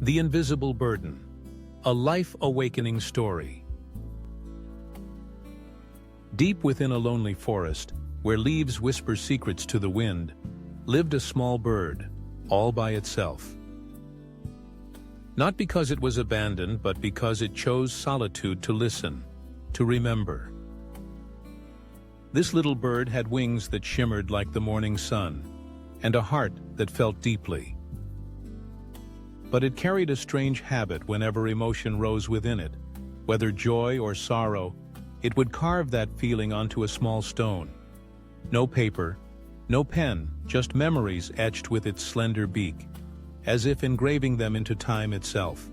The Invisible Burden, a life-awakening story. Deep within a lonely forest, where leaves whisper secrets to the wind, lived a small bird, all by itself. Not because it was abandoned, but because it chose solitude to listen, to remember. This little bird had wings that shimmered like the morning sun, and a heart that felt deeply. But it carried a strange habit. Whenever emotion rose within it, whether joy or sorrow, it would carve that feeling onto a small stone. No paper, no pen, just memories etched with its slender beak, as if engraving them into time itself.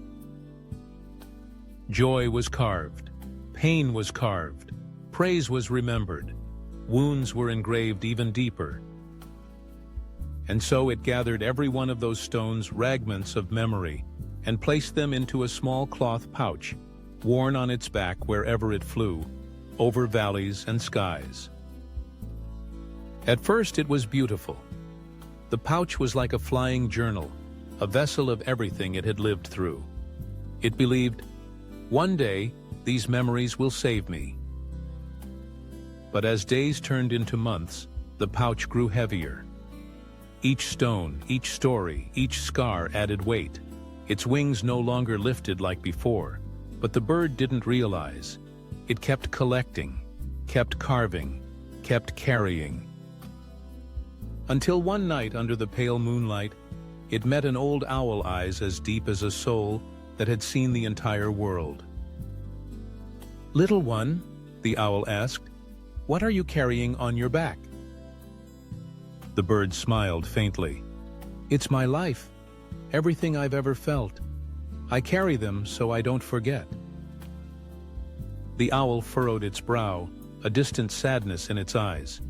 Joy was carved, pain was carved, praise was remembered, wounds were engraved even deeper. And so it gathered every one of those stones, fragments of memory, and placed them into a small cloth pouch, worn on its back wherever it flew, over valleys and skies. At first it was beautiful. The pouch was like a flying journal, a vessel of everything it had lived through. It believed, one day, these memories will save me. But as days turned into months, the pouch grew heavier. Each stone, each story, each scar added weight. Its wings no longer lifted like before, but the bird didn't realize. It kept collecting, kept carving, kept carrying. Until one night under the pale moonlight, it met an old owl, eyes as deep as a soul that had seen the entire world. "Little one," the owl asked, "what are you carrying on your back?" The bird smiled faintly. "It's my life, everything I've ever felt. I carry them so I don't forget." The owl furrowed its brow, a distant sadness in its eyes.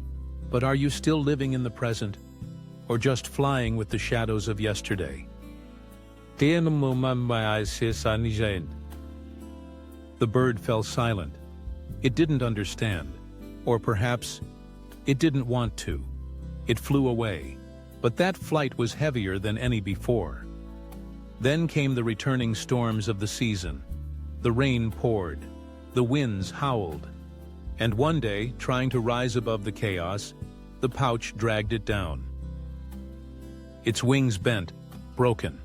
"But are you still living in the present, or just flying with the shadows of yesterday?" The bird fell silent. It didn't understand, or perhaps it didn't want to. It flew away, but that flight was heavier than any before. Then came the returning storms of the season. The rain poured, the winds howled, and one day, trying to rise above the chaos, the pouch dragged it down. Its wings bent, broken,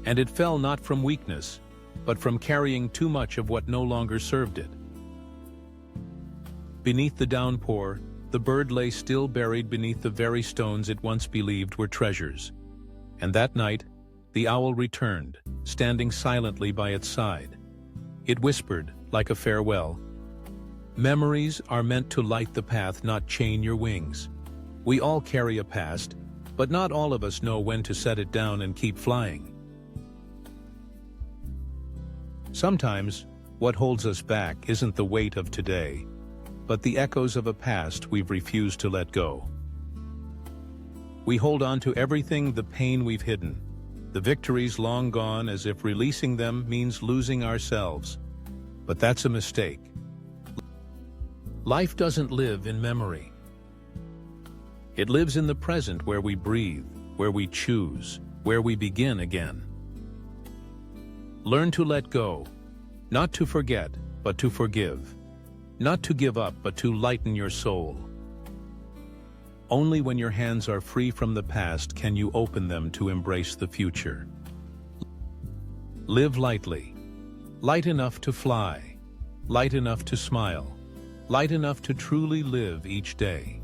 and it fell not from weakness, but from carrying too much of what no longer served it. Beneath the downpour, the bird lay still, buried beneath the very stones it once believed were treasures. And that night, the owl returned, standing silently by its side. It whispered, like a farewell, "Memories are meant to light the path, not chain your wings. We all carry a past, but not all of us know when to set it down and keep flying." Sometimes, what holds us back isn't the weight of today, but the echoes of a past we've refused to let go. We hold on to everything, the pain we've hidden, the victories long gone, as if releasing them means losing ourselves. But that's a mistake. Life doesn't live in memory. It lives in the present, where we breathe, where we choose, where we begin again. Learn to let go, not to forget, but to forgive. Not to give up, but to lighten your soul. Only when your hands are free from the past can you open them to embrace the future. Live lightly, light enough to fly, light enough to smile, light enough to truly live each day.